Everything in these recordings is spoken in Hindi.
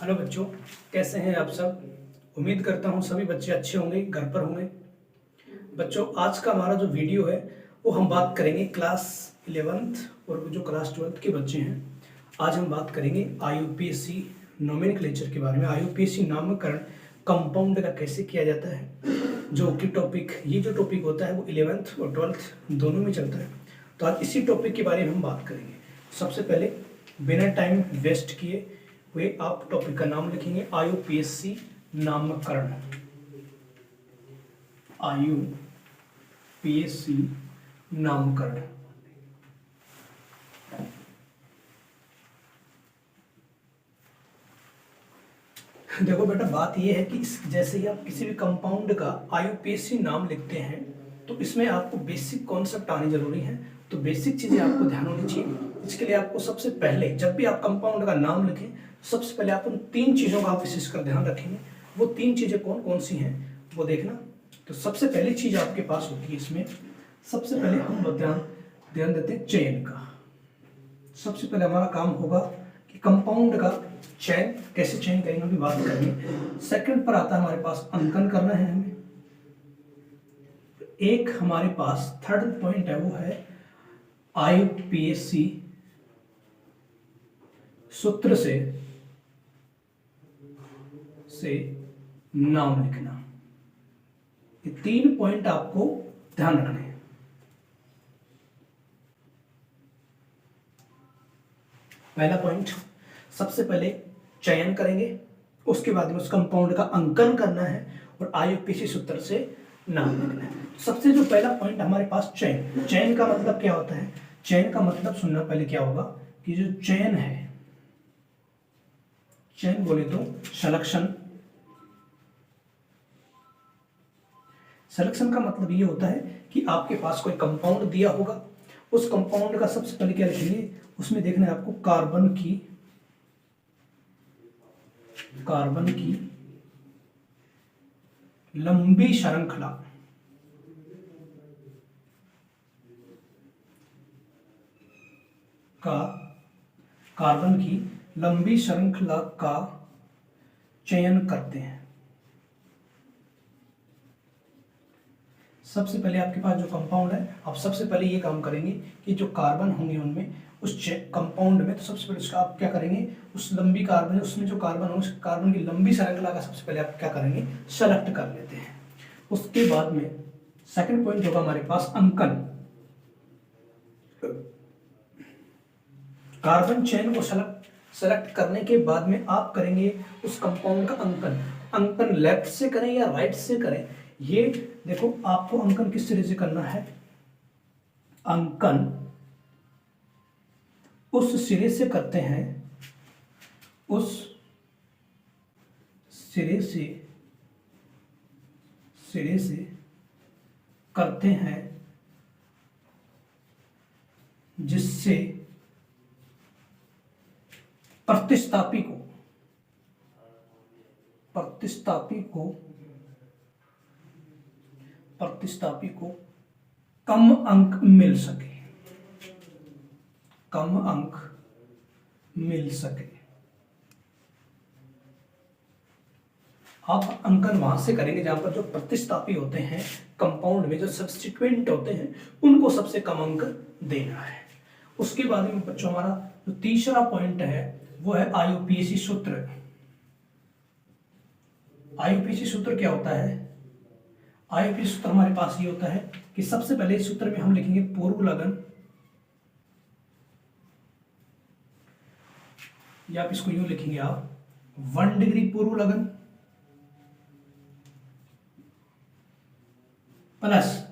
हेलो बच्चों, कैसे हैं आप सब। उम्मीद करता हूं सभी बच्चे अच्छे होंगे, घर पर होंगे। बच्चों, आज का हमारा जो वीडियो है वो हम बात करेंगे क्लास 11th और जो क्लास 12th के बच्चे हैं। आज हम बात करेंगे आईयूपीएससी नोमेनक्लेचर के बारे में। आईयूपीएससी नामकरण कंपाउंड का कैसे किया जाता है, जो कि ये जो टॉपिक होता है वो 11th और 12th दोनों में चलता है। तो आज इसी टॉपिक के बारे में हम बात करेंगे। सबसे पहले बिना टाइम वेस्ट किए हुए आप टॉपिक का नाम लिखेंगे आईयूपीएससी नामकरण। आईयूपीएससी नामकरण। देखो बेटा, बात यह है कि जैसे ही आप किसी भी कंपाउंड का आईयूपीएससी नाम लिखते हैं तो इसमें आपको बेसिक कॉन्सेप्ट आने जरूरी है। तो बेसिक चीजें आपको ध्यान होनी चाहिए। इसके लिए आपको सबसे पहले, जब भी आप कंपाउंड का नाम लिखें, सबसे पहले आप उन 3 चीजों का आप विशेषकर ध्यान रखेंगे। वो 3 चीजें कौन कौन सी हैं वो देखना। तो सबसे पहली चीज आपके पास होती है इसमें, सबसे पहले हम ध्यान देते हैं चयन का। सबसे पहले हमारा काम होगा कि कंपाउंड का चयन कैसे चयन करेंगे, अभी बात करेंगे। सेकंड पर आता है हमारे पास अंकन करना है हमें। एक हमारे पास थर्ड पॉइंट है, वो है आईयूपीएससी सूत्र से नाम लिखना। ये 3 पॉइंट आपको ध्यान रखने हैं। पहला पॉइंट, सबसे पहले चयन करेंगे, उसके बाद में उस कंपाउंड का अंकन करना है और आईयूपीएससी सूत्र से नाम लिखना है। सबसे जो पहला पॉइंट हमारे पास चयन। चयन का मतलब क्या होता है? चयन का मतलब सुनना पहले क्या होगा कि जो चयन है, चयन बोले तो सिलेक्शन। सिलेक्शन का मतलब ये होता है कि आपके पास कोई कंपाउंड दिया होगा, उस कंपाउंड का सबसे पहले क्या लिखेंगे, उसमें देखना है आपको कार्बन की लंबी श्रृंखला का चयन करते हैं। सबसे पहले आपके पास जो कंपाउंड है, आप सबसे पहले ये काम करेंगे कि जो कार्बन होंगे उनमें, उस कंपाउंड में, तो सबसे पहले उसका आप क्या करेंगे, उस लंबी कार्बन, उसमें जो कार्बन हो, उस कार्बन की लंबी श्रृंखला का सबसे पहले आप क्या करेंगे, सेलेक्ट कर लेते हैं। उसके बाद में सेकंड पॉइंट होगा हमारे पास अंकन। कार्बन चेन को सेलेक्ट करने के बाद में आप करेंगे उस कंपाउंड का अंकन। अंकन लेफ्ट से करें या राइट से करें, ये देखो आपको अंकन किस तरह से करना है। अंकन उस सिरे से करते हैं, उस सिरे से करते हैं जिससे प्रतिस्थापी को कम अंक मिल सके। आप अंकन वहां से करेंगे जहां पर जो प्रतिस्थापी होते हैं कंपाउंड में, जो सब्स्टिट्यूएंट होते हैं, उनको सबसे कम अंक देना है। उसके बाद में बच्चों हमारा जो तीसरा पॉइंट है वो है आईयूपीएससी सूत्र। आईयूपीएससी सूत्र क्या होता है? आईयूपीएससी सूत्र हमारे पास ये होता है कि सबसे पहले इस सूत्र में हम लिखेंगे पूर्व लगन, या आप इसको यूं लिखेंगे आप 1 डिग्री पूर्व लगन प्लस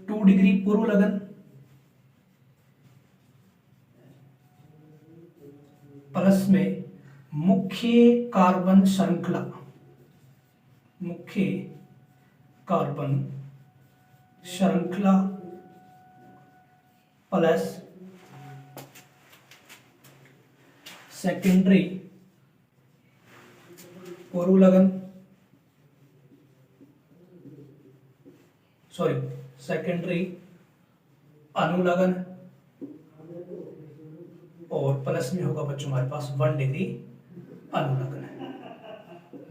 2 डिग्री पूर्व लगन प्लस में मुख्य कार्बन श्रृंखला प्लस सेकेंडरी पूर्व लगन, सेकेंडरी अनुलगन और प्लस में होगा बच्चों हमारे पास 1 डिग्री अनुलग्न है।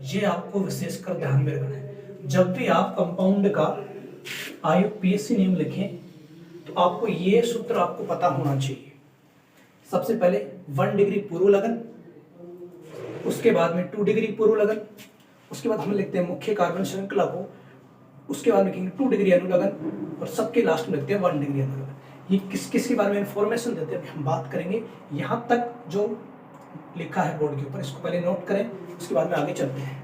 ये आपको विशेषकर ध्यान में रखना है। जब भी आप कंपाउंड का IUPAC नेम लिखें तो आपको ये सूत्र आपको पता होना चाहिए। सबसे पहले 1 डिग्री पूर्व लगन, उसके बाद में 2 डिग्री पूर्व लगन, उसके बाद हम लिखते हैं मुख्य कार्बन श्रृंखला को, उसके बाद लिखेंगे 2 डिग्री अनुलग्न और सबके लास्ट में लिखते हैं 1 डिग्री अनुलग्न। ये किस किस के बारे में इंफॉर्मेशन देते हैं हम बात करेंगे। यहाँ तक जो लिखा है बोर्ड के ऊपर इसको पहले नोट करें, उसके बाद में आगे चलते हैं।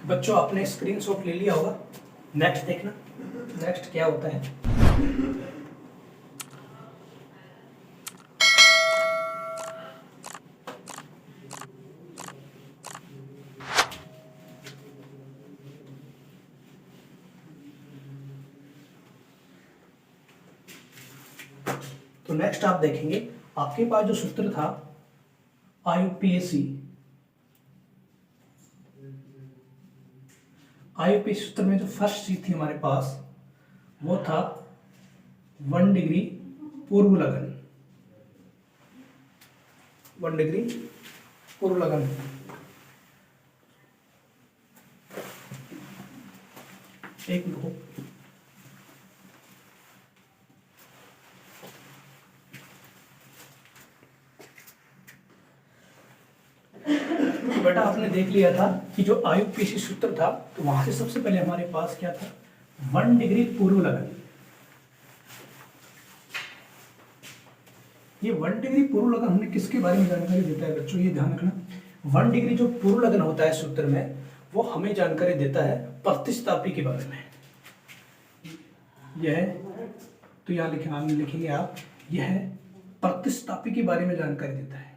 बच्चों आपने स्क्रीनशॉट ले लिया होगा, नेक्स्ट देखना, नेक्स्ट क्या होता है। तो नेक्स्ट आप देखेंगे आपके पास जो सूत्र था IUPAC सूत्र में जो फर्स्ट चीज थी हमारे पास वो था 1 डिग्री पूर्व लगन, 1 डिग्री पूर्व लगन। एक मिनट, तो बेटा आपने देख लिया था कि जो IUPAC सूत्र था तो वहां से सबसे पहले हमारे पास क्या था 1 डिग्री पूर्व लगन। ये 1 डिग्री पूर्व लगन हमने किसके बारे में जानकारी देता है बच्चों, ये ध्यान रखना। 1 डिग्री जो पूर्व लगन होता है सूत्र में वो हमें जानकारी देता है प्रतिस्थापी के बारे में। यह तो यहाँ लिखेंगे आप, यह प्रतिस्थापी के बारे में जानकारी देता है।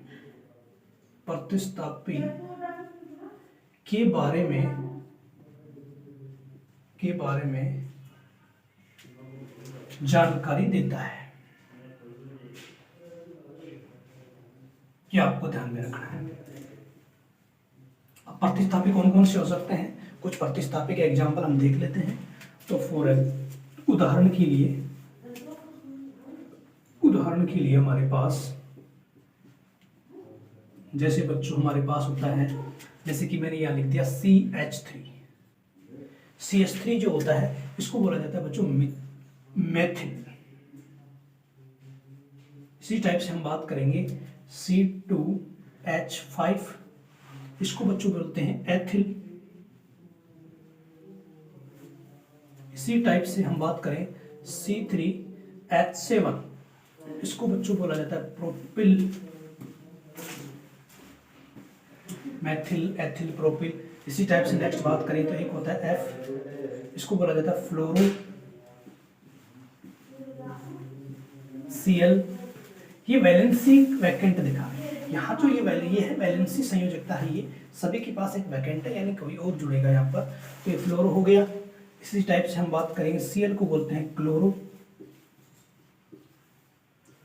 प्रतिस्थापी के बारे में जानकारी देता है, ये आपको ध्यान में रखना है। अब प्रतिस्थापी कौन कौन से हो सकते हैं, कुछ प्रतिस्थापी के एग्जाम्पल हम देख लेते हैं। तो उदाहरण के लिए हमारे पास जैसे बच्चों हमारे पास होता है, जैसे कि मैंने यहाँ लिख दिया CH3। CH3 जो होता है इसको बोला जाता है बच्चों मेथिल। इसी टाइप से हम बात करेंगे C2H5, इसको बच्चों बोलते हैं एथिल। इसी टाइप से हम बात करें C3H7, इसको बच्चों बोला जाता है प्रोपिल, मैथिल एथिल प्रोपिल। इसी टाइप से नेक्स्ट बात करें तो एक होता है F, इसको बोला जाता है फ्लोरो Cl। ये वैलेंसी वैकेंट दिखा है यहाँ, जो ये है वैलेंसी संयोजकता है, ये सभी के पास एक वैकेंट है, यानी कोई और जुड़ेगा यहाँ पर, तो ये फ्लोरो हो गया। इसी टाइप से हम बात करेंगे Cl को बोलते हैं क्लोरो।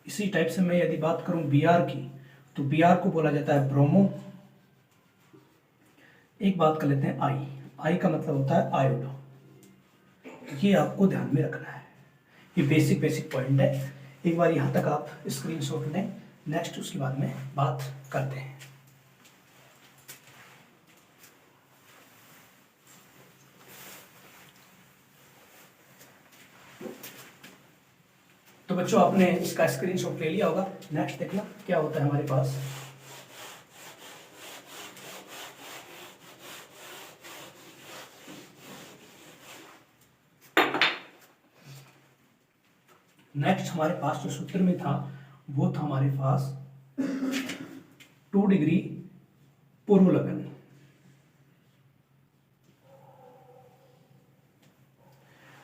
इसी टाइप से मैं यदि बात करूं Br की तो Br को बोला जाता है ब्रोमो। एक बात कर लेते हैं I का मतलब होता है आयोडो। ये आपको ध्यान में रखना है, ये बेसिक पॉइंट है। एक बार यहाँ तक आप स्क्रीनशॉट लें, नेक्स्ट उसके बाद में बात करते हैं। तो बच्चों आपने इसका स्क्रीनशॉट ले लिया होगा, नेक्स्ट देखना क्या होता है हमारे पास। नेक्स्ट हमारे पास जो सूत्र में था वो था हमारे पास 2 डिग्री पूर्व लगन।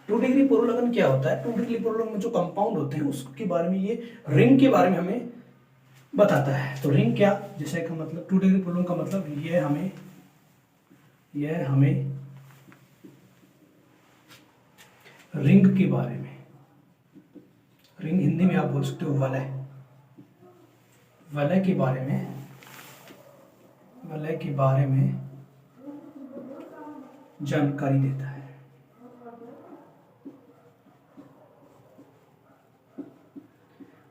टू डिग्री पूर्व लगन क्या होता है, 2 डिग्री पूर्व लगन में जो कंपाउंड होते हैं उसके बारे में, ये रिंग के बारे में हमें बताता है। तो रिंग क्या, जैसे का मतलब 2 डिग्री पूर्व लगन का मतलब यह हमें रिंग के बारे में, रिंग हिंदी में आप बोल सकते हो वलय के बारे में जानकारी देता है।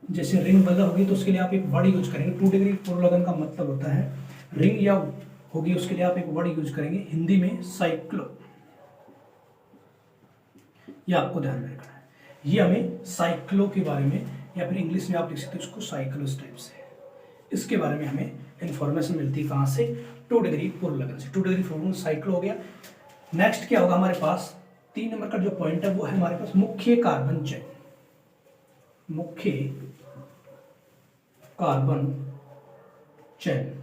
जैसे रिंग वगैरह होगी तो उसके लिए आप एक वर्ड यूज करेंगे। 2 डिग्री पूर्व लगन का मतलब होता है रिंग, या होगी उसके लिए आप एक वर्ड यूज करेंगे हिंदी में साइक्लो। ये आपको ध्यान में रखना है। ये हमें साइक्लो के बारे में, या फिर इंग्लिश में आप लिख सकते हैं उसको साइक्लोस टाइप से, इसके बारे में हमें इंफॉर्मेशन मिलती है कहाँ से? 2 डिग्री पूर्व लगन से। 2 डिग्री पूर्व साइक्लो हो गया। नेक्स्ट क्या होगा हमारे पास? 3 नंबर का जो पॉइंट है वो है हमारे पास मुख्य कार्बन चेन। मुख्य कार्बन चेन।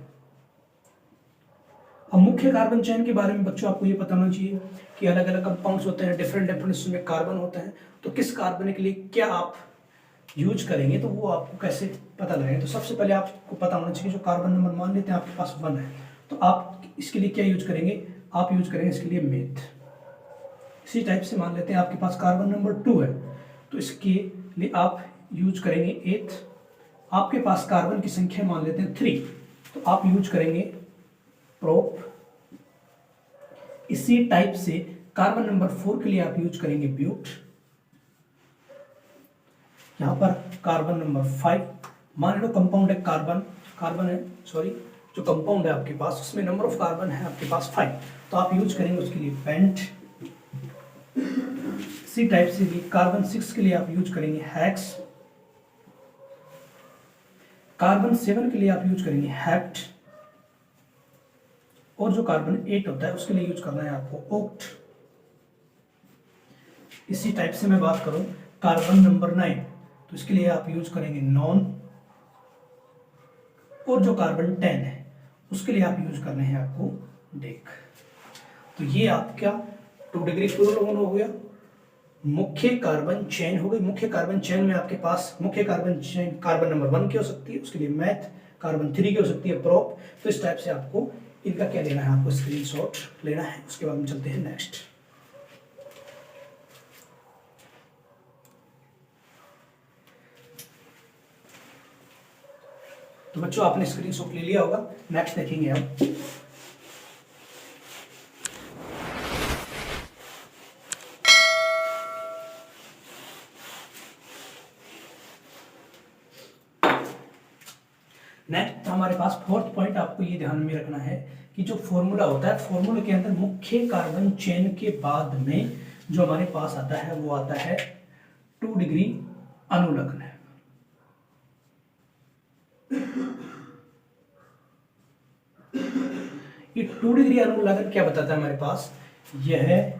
अब मुख्य कार्बन चेन के बारे में बच्चों आपको ये पता होना चाहिए कि अलग अलग कंपाउंड्स होते हैं, डिफरेंट डिफरेंट उसमें कार्बन होते हैं, तो किस कार्बन के लिए क्या आप यूज करेंगे, तो वो आपको कैसे पता लगेगा? तो सबसे पहले आपको पता होना चाहिए जो कार्बन नंबर मान लेते हैं आपके पास 1 है, तो आप इसके लिए क्या यूज करेंगे? आप यूज करेंगे इसके लिए मेथ। इसी टाइप से मान लेते हैं आपके पास कार्बन नंबर 2 है, तो इसके लिए आप यूज करेंगे एथ। आपके पास कार्बन की संख्या मान लेते हैं 3, तो आप यूज करेंगे प्रोप। इसी टाइप से कार्बन नंबर 4 के लिए आप यूज करेंगे ब्यूट। यहां पर कार्बन नंबर 5, मान लो कंपाउंड है कार्बन है, सॉरी, जो कंपाउंड है आपके पास उसमें नंबर ऑफ कार्बन है आपके पास 5, तो आप यूज करेंगे उसके लिए पेंट। इसी टाइप से भी कार्बन 6 के लिए आप यूज करेंगे हेक्स। कार्बन 7 के लिए आप यूज करेंगे हेप्ट, और जो कार्बन 8 होता है उसके लिए यूज करना है आपको ओक्ट। इसी टाइप से मैं बात करूं कार्बन नंबर 9, तो इसके लिए आप यूज करेंगे नॉन, और जो कार्बन 10 है उसके लिए आप यूज करने हैं आपको डेक। तो ये आपका 2 डिग्री पूर्व लगन हो गया। मुख्य कार्बन चेन हो गई। मुख्य कार्बन चेन में आपके पास मुख्य कार्बन चेन कार्बन नंबर 1 की हो सकती है, उसके लिए मैथ। कार्बन 3 की हो सकती है प्रोप। तो इस टाइप से आपको इनका क्या लेना है? आपको स्क्रीनशॉट लेना है। उसके बाद हम चलते हैं नेक्स्ट। तो बच्चों आपने स्क्रीनशॉट ले लिया होगा। नेक्स्ट देखेंगे हम। नेक्स्ट हमारे पास 4th पॉइंट आपको ये ध्यान में रखना है कि जो फॉर्मूला होता है, फॉर्मूला के अंदर मुख्य कार्बन चेन के बाद में जो हमारे पास आता है वो आता है 2 डिग्री अनुलग्न। ये 2 डिग्री अनुलग्न क्या बताता है हमारे पास? यह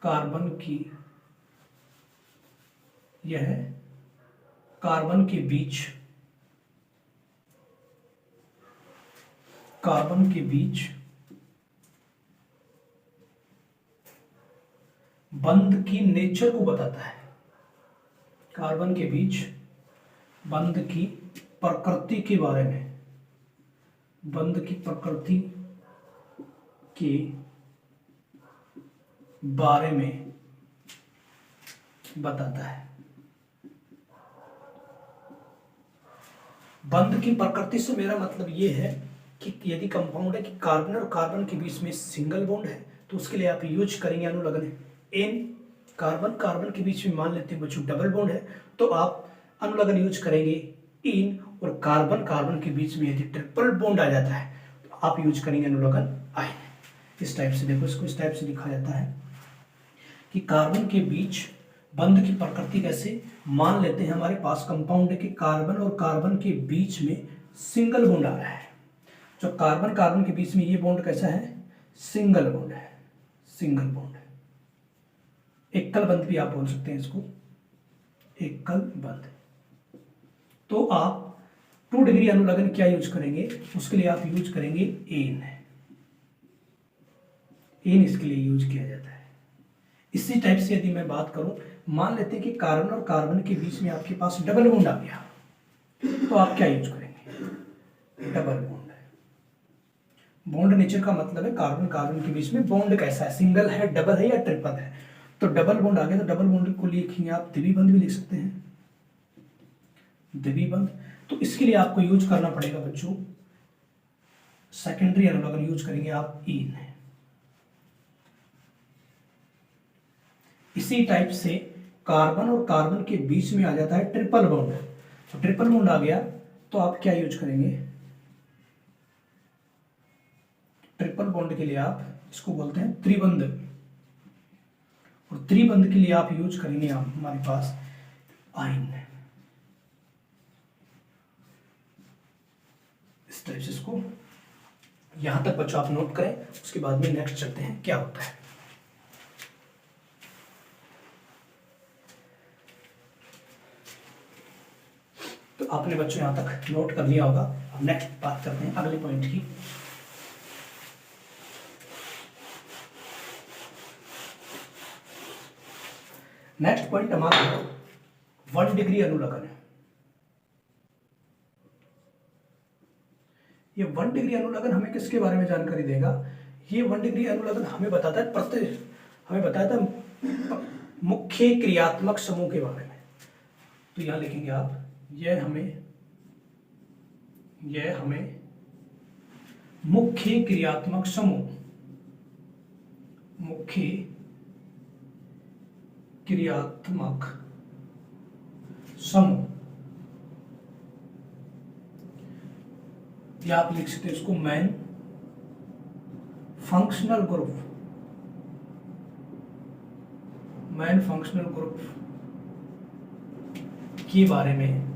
कार्बन के बीच बंध की नेचर को बताता है। कार्बन के बीच बंध की प्रकृति के बारे में, बंध की प्रकृति के बारे में बताता है। बंध की प्रकृति से मेरा मतलब ये है कि यदि कंपाउंड है कि कार्बन और कार्बन के बीच में सिंगल बॉन्ड है, तो उसके लिए आप यूज करेंगे अनुलग्न। एन कार्बन कार्बन के बीच में मान लेते हैं बच्चों डबल बॉन्ड है, तो आप अनुलग्न यूज करेंगे इन। और कार्बन कार्बन के बीच में यदि ट्रिपल बॉन्ड आ जाता है तो आप यूज करेंगे अनुलग्न आयन। इस टाइप से देखो, इसको इस टाइप से लिखा जाता है कि कार्बन के बीच बंध की प्रकृति कैसे? मान लेते हैं हमारे पास कंपाउंड है कि कार्बन और कार्बन के बीच में सिंगल बॉन्ड आ रहा है। जो कार्बन कार्बन के बीच में ये बॉन्ड कैसा है? सिंगल बॉन्ड है, सिंगल बॉन्ड है। एकल बंध भी आप बोल सकते हैं इसको, एकल बंध। तो आप 2 डिग्री अनुलग्न क्या यूज करेंगे? उसके लिए आप यूज करेंगे एन। एन इसके लिए यूज किया जाता है। इसी टाइप से यदि मैं बात करूं, मान लेते हैं कि कार्बन और कार्बन के बीच में आपके पास डबल बॉन्ड आ गया, तो आप क्या यूज करेंगे? Double bond. बॉन्ड नेचर का मतलब है कार्बन कार्बन के बीच में बॉन्ड कैसा है, सिंगल है, डबल है या ट्रिपल है। तो डबल बॉन्ड आ गया, तो डबल बॉन्ड को लिखेंगे आप द्विबंध भी लिख सकते हैं, द्विबंध। तो इसके लिए आपको यूज करना पड़ेगा बच्चों सेकेंडरी अनुलग्न यूज करेंगे आप इन। इसी टाइप से कार्बन और कार्बन के बीच में आ जाता है ट्रिपल बॉन्ड। तो ट्रिपल बॉन्ड आ गया तो आप क्या यूज करेंगे, ट्रिपल बॉन्ड के लिए आप इसको बोलते हैं त्रिबंध, और त्रिबंध के लिए आप यूज करेंगे आप हमारे पास आइन। इस तरह से इसको यहां तक बच्चों आप नोट करें, उसके बाद में नेक्स्ट चलते हैं क्या होता है। तो आपने बच्चों यहां तक नोट कर लिया होगा। अब नेक्स्ट बात करते हैं अगले पॉइंट की। नेक्स्ट पॉइंट हमारा 1 डिग्री अनुलग्न है। ये 1 डिग्री अनुलग्न हमें किसके बारे में जानकारी देगा, ये 1 डिग्री अनुलग्न हमें बताता है हमें बताता है मुख्य क्रियात्मक समूह के बारे में। तो यहां लिखेंगे आप, यह हमें मुख्य क्रियात्मक समूह, मुख्य क्रियात्मक समूह, या आप लिख सकते हैं इसको main functional group, main functional group के बारे में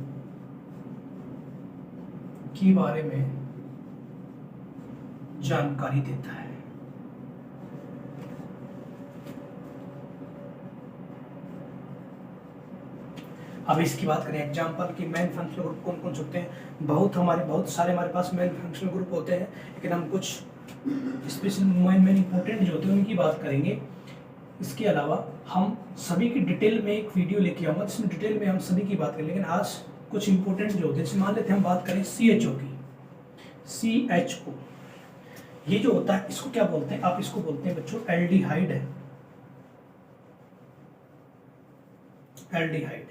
जानकारी देता है। अब इसकी बात करें एग्जांपल की, मेन फंक्शनल ग्रुप कौन कौन से होते हैं। बहुत सारे हमारे पास मेन फंक्शनल ग्रुप होते हैं, लेकिन हम कुछ स्पेशल मेन इंपॉर्टेंट जो होते हैं उनकी बात करेंगे। इसके अलावा हम सभी की डिटेल में एक वीडियो लेके आऊंगा जिसमें डिटेल में हम सभी की बात करें, लेकिन आज कुछ इंपॉर्टेंट जो होते हैं, जैसे मान लेते हैं हम बात करें CHO की। CHO ये जो होता है इसको क्या बोलते हैं, आप इसको बोलते हैं बच्चों एल्डिहाइड है, एल्डिहाइड।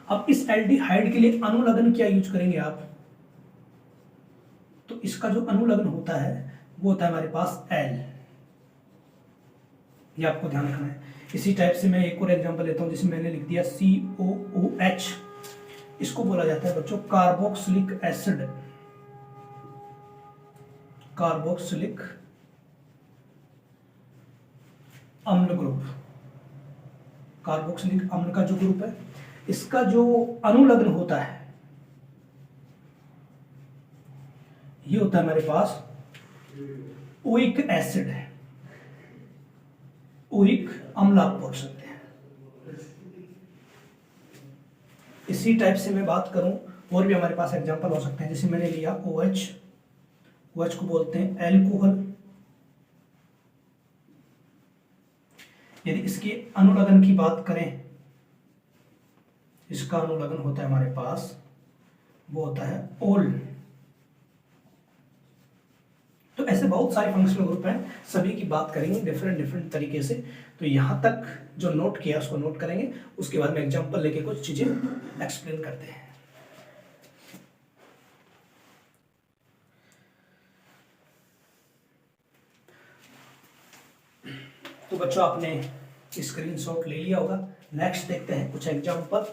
अब इस एल्डिहाइड के लिए अनुलग्न क्या यूज करेंगे आप, तो इसका जो अनुलग्न होता है वो होता है हमारे पास L, ये आपको ध्यान रखना है। इसी टाइप से मैं एक और एग्जांपल लेता हूं, जिसमें मैंने लिख दिया COOH, इसको बोला जाता है बच्चों कार्बोक्सिलिक एसिड, कार्बोक्सिलिक अम्ल ग्रुप। कार्बोक्सिलिक अम्ल का जो ग्रुप है, इसका जो अनुलग्न होता है ये होता है हमारे पास ओइक एसिड है, ओइक अम्ल आप बोल सकते हैं। इसी टाइप से मैं बात करूं और भी हमारे पास एग्जांपल हो सकते हैं, जैसे मैंने लिया OH, OH को बोलते हैं एल्कोहल। यदि इसके अनुलग्न की बात करें, इसका अनुलग्न होता है हमारे पास, वो होता है ओल। तो ऐसे बहुत सारे फंक्शनल ग्रुप हैं, सभी की बात करेंगे डिफरेंट तरीके से। तो यहां तक जो नोट किया उसको नोट करेंगे, उसके बाद में एग्जांपल लेके कुछ चीजें एक्सप्लेन करते हैं। तो बच्चों आपने स्क्रीनशॉट ले लिया होगा। नेक्स्ट देखते हैं कुछ एग्जांपल।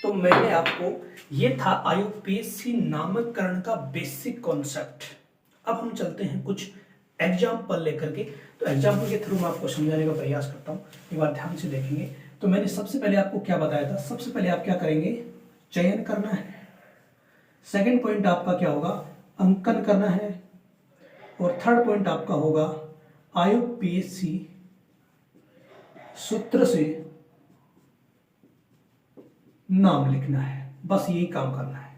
तो मैंने आपको, ये था IUPAC नामकरण का बेसिक कॉन्सेप्ट। अब हम चलते हैं कुछ एग्जांपल लेकर के। तो एग्जांपल के थ्रू मैं आपको समझाने का प्रयास करता हूं, एक बार ध्यान से देखेंगे। तो मैंने सबसे पहले आपको क्या बताया था, सबसे पहले आप क्या करेंगे, चयन करना है। सेकंड पॉइंट आपका क्या होगा, अंकन करना है। और थर्ड पॉइंट आपका होगा IUPAC सूत्र से नाम लिखना है। बस यही काम करना है।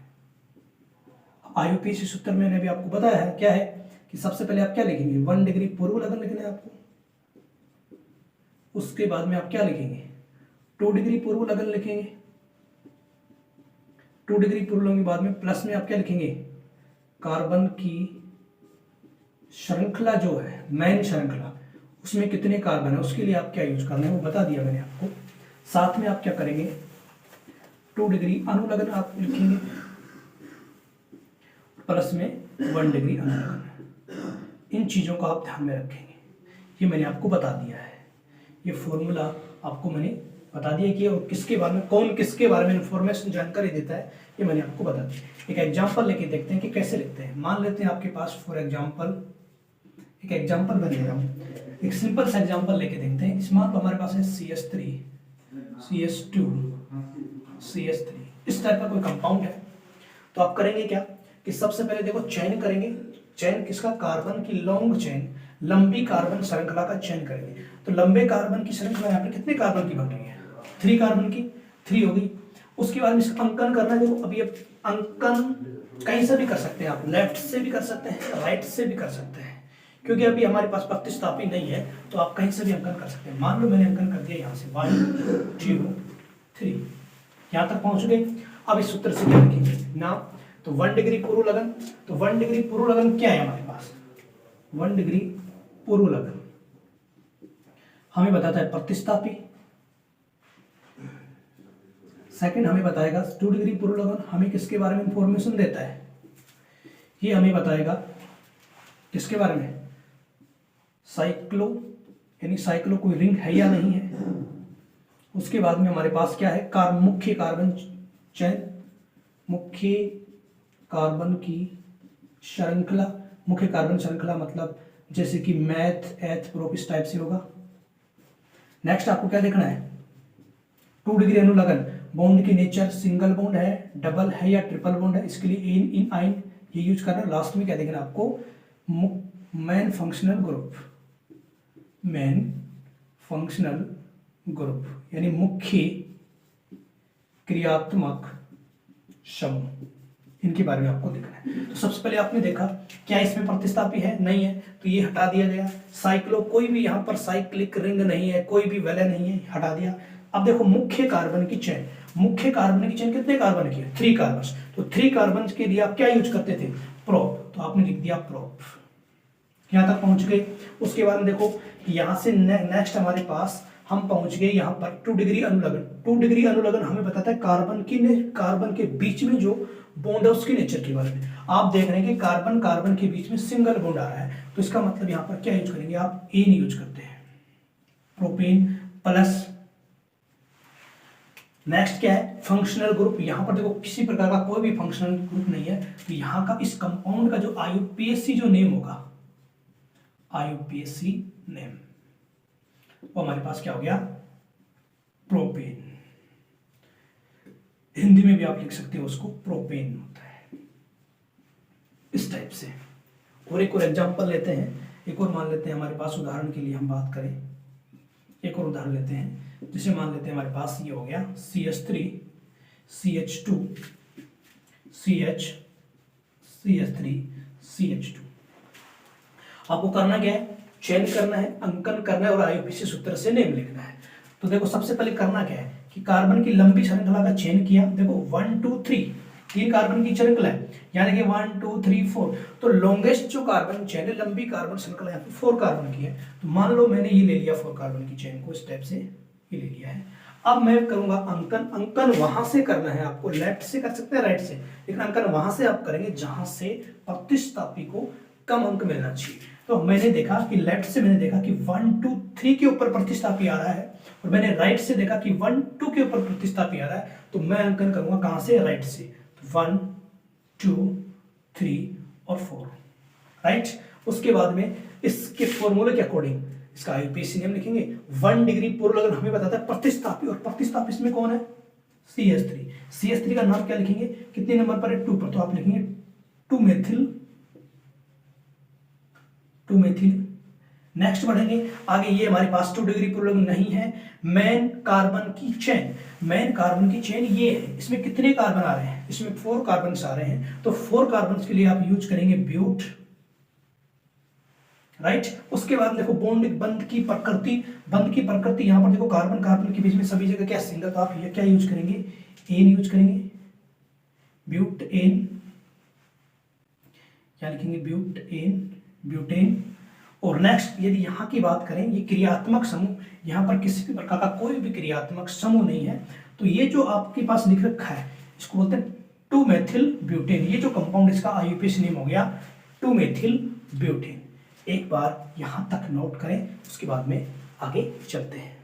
IUPAC सूत्र में मैंने भी आपको बताया है क्या है, कि सबसे पहले आप क्या लिखेंगे, 1 डिग्री पूर्व लगन लिखना है आपको। उसके बाद में आप क्या लिखेंगे, 2 डिग्री पूर्व लगन लिखेंगे। 2 डिग्री पूर्व लगन के बाद में प्लस में आप क्या लिखेंगे, कार्बन की श्रृंखला जो है, मेन श्रृंखला, उसमें कितने कार्बन है उसके लिए आप क्या यूज करना है वो बता दिया मैंने आपको। साथ में आप क्या करेंगे, 2 डिग्री अनुलग्न आप लिखेंगे, प्लस में 1 डिग्री अनुलग्न। इन चीज़ों का आप ध्यान में रखेंगे। ये मैंने आपको बता दिया है, ये फॉर्मूला आपको मैंने बता दिया कि और किसके बारे में, कौन किसके बारे में इंफॉर्मेशन जानकारी देता है, ये मैंने आपको बता दिया। एक एग्जांपल लेके देखते हैं कि कैसे लिखते हैं। मान लेते हैं आपके पास फॉर एग्जांपल, एक एग्जांपल मैं दे रहा हूँ, एक सिंपल सा एग्जांपल लेके देखते हैं। इस मान पर हमारे पास है CH3 CH2 CH3, इस टाइप का कोई कंपाउंड है। तो आप करेंगे क्या कि सबसे पहले देखो चयन करेंगे। चयन किसका, कार्बन की लॉन्ग चेन, लंबी कार्बन श्रृंखला का चयन करेंगे। तो लंबे कार्बन की श्रृंखला यहाँ पे कितने कार्बन की बन रही है, 3 कार्बन की, 3 हो गई। उसके बाद इसका अंकन करना है। देखो अभी अंकन कहीं से भी कर सकते हैं आप, लेफ्ट से भी कर सकते हैं, राइट से भी कर सकते हैं, क्योंकि अभी हमारे पास प्रतिस्थापी नहीं है, तो आप कहीं से भी अंकन कर सकते हैं। मान लो मैंने अंकन कर दिया यहाँ से 1 2 3, यहाँ तक पहुंच गए। अब इस सूत्र से क्या लिखेंगे ना, तो 1 डिग्री पूर्व लगन। तो 1 डिग्री पूर्व लगन क्या है हमारे पास, 1 डिग्री पूर्व लगन हमें बताता है प्रतिस्थापी। सेकंड हमें बताएगा 2 डिग्री पूर्व लगन हमें किसके बारे में इंफॉर्मेशन देता है, ये हमें बताएगा किसके बारे में, साइक्लो, यानी साइक्लो कोई रिंग है या नहीं है। उसके बाद में हमारे पास क्या है, मुख्य कार्बन चयन, मुख्य कार्बन की श्रृंखला। मुख्य कार्बन श्रृंखला मतलब जैसे कि मैथ एथ प्रोप इस टाइप से होगा। नेक्स्ट आपको क्या देखना है, 2 डिग्री अनुलग्न, बॉन्ड की नेचर सिंगल बॉन्ड है, डबल है या ट्रिपल बॉन्ड है, इसके लिए इन इन आइन ये यूज करना है। लास्ट में क्या देखना है आपको, main functional group, main functional group यानी मुख्य क्रियात्मक समूह, इनके बारे में आपको देखना है। तो सबसे पहले आपने देखा क्या इसमें प्रतिस्थापी है, नहीं है, तो ये हटा दिया गया। साइक्लो, कोई भी यहाँ पर साइक्लिक रिंग नहीं है, कोई भी वैले नहीं है, हटा दिया। अब देखो मुख्य कार्बन की चेन, मुख्य कार्बन की चेन कितने कार्बन की है, 3 कार्बन। तो 3 कार्बन के लिए आप क्या यूज करते थे, प्रोप, तो आपने लिख दिया प्रोप। यहाँ तक पहुंच गए। उसके बाद में देखो यहाँ से नेक्स्ट हमारे पास हम पहुंच गए यहाँ पर 2 डिग्री अनुलग्न। 2 डिग्री अनुलग्न हमें बताता है कार्बन के बीच में जो बॉन्ड है उसके नेचर के बारे में। आप देख रहे हैं कि कार्बन कार्बन के बीच में सिंगल बॉन्ड आ रहा है, तो इसका मतलब यहाँ पर क्या यूज करेंगे आप, एन यूज करते हैं, प्रोपेन प्लस। नेक्स्ट क्या है, फंक्शनल ग्रुप। यहाँ पर देखो किसी प्रकार का कोई भी फंक्शनल ग्रुप नहीं है, तो यहाँ का इस कंपाउंड का जो IUPAC जो नेम होगा, IUPAC नेम, वो हमारे पास क्या हो गया, प्रोपेन। हिंदी में भी आप लिख सकते हो उसको, प्रोपेन होता है इस टाइप से। और एक और एग्जांपल लेते हैं, एक और मान लेते हैं हमारे पास, उदाहरण के लिए हम बात करें, एक और उदाहरण लेते हैं। जिसे मान लेते हैं हमारे पास ये हो गया CH3 CH2 CH3 CH2। आपको करना क्या है, चयन करना है, अंकन करना है और IUPAC सूत्र से नेम लिखना है। तो देखो सबसे पहले करना क्या है कि कार्बन की लंबी श्रृंखला का चयन किया। देखो 1 2 3 3 कार्बन की श्रृंखला है, यानी कि 1 2 3 4, तो लॉन्गेस्ट जो कार्बन चेन है, लंबी कार्बन श्रृंखला यहाँ पे 4 कार्बन की है। तो मान लो मैंने ये ले लिया 4 कार्बन की चेन को, इस टाइप से ये ले लिया है। अब मैं करूंगा अंकन। अंकन वहां से करना है आपको, लेफ्ट से कर सकते हैं, राइट से, लेकिन अंकन वहां से आप करेंगे जहां से प्रतिस्थापी को कम अंक मिलना चाहिए। तो मैंने देखा कि लेफ्ट से मैंने देखा कि 1 2 3 के ऊपर प्रतिस्थापी आ रहा है, और मैंने राइट से देखा कि 1 2 के ऊपर प्रतिस्थापी आ रहा है, तो मैं अंकन करूंगा कहां से, राइट से। तो 1 2 3 और 4, राइट। उसके बाद में इसके फॉर्मूले के अकॉर्डिंग इसका IUPAC नेम लिखेंगे। 1 डिग्री पूर्व लगन हमें बताता है प्रतिस्थापी, और प्रतिस्थापी इसमें कौन है, CH3। CH3 का नाम क्या लिखेंगे, कितने नंबर पर है, 2 पर, तो आप लिखेंगे 2 मेथिल। नेक्स्ट बढ़ेंगे आगे, ये हमारे पास 2 डिग्री पूर्व लगन नहीं है। मेन कार्बन की चेन ये है, इसमें कितने कार्बन आ रहे हैं, इसमें 4 कार्बन आ रहे हैं, तो 4 कार्बन के लिए आप यूज करेंगे ब्यूट, राइट। उसके बाद देखो बंध की प्रकृति, यहां पर देखो कार्बन कार्बन के बीच में सभी जगह क्या सिंगल, तो आप ये क्या यूज करेंगे, एन यूज करेंगे, ब्यूटेन, क्या लिखेंगे, ब्यूटेन। और नेक्स्ट यदि यहाँ की बात करें, ये क्रियात्मक समूह, यहाँ पर किसी भी प्रकार का कोई भी क्रियात्मक समूह नहीं है, तो ये जो आपके पास लिख रखा है इसको बोलते हैं 2-मेथिल ब्यूटेन। ये जो कंपाउंड इसका आईयूपीएसी नेम हो गया 2-मेथिल ब्यूटेन। एक बार यहां तक नोट करें, उसके बाद में आगे चलते हैं।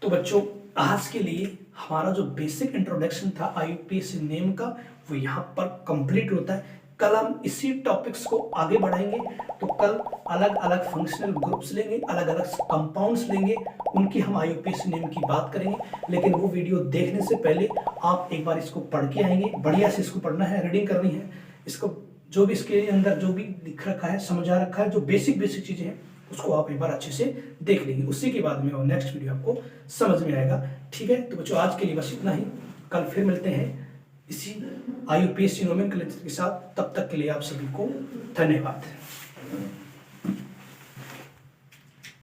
तो बच्चों आज के लिए हमारा जो बेसिक इंट्रोडक्शन था आईयूपीएसी नेम का वो यहाँ पर कंप्लीट होता है। कल हम इसी टॉपिक्स को आगे बढ़ाएंगे। तो कल अलग अलग फंक्शनल ग्रुप्स लेंगे, अलग अलग कंपाउंड्स लेंगे, उनकी हम आईयूपीएसी नेम की बात करेंगे। लेकिन वो वीडियो देखने से पहले आप एक बार इसको पढ़ के आएंगे, बढ़िया से इसको पढ़ना है, रीडिंग करनी है, इसको जो भी इसके अंदर जो भी लिख रखा है, समझा रखा है, जो बेसिक चीजें हैं उसको आप एक बार अच्छे से देख लेंगे। उसी के बाद में और नेक्स्ट वीडियो आपको समझ में आएगा। ठीक है, तो बच्चों आज के लिए बस इतना ही। कल फिर मिलते हैं इसी आईयूपीएसी नोमेनक्लेचर के साथ। तब तक के लिए आप सभी को धन्यवाद।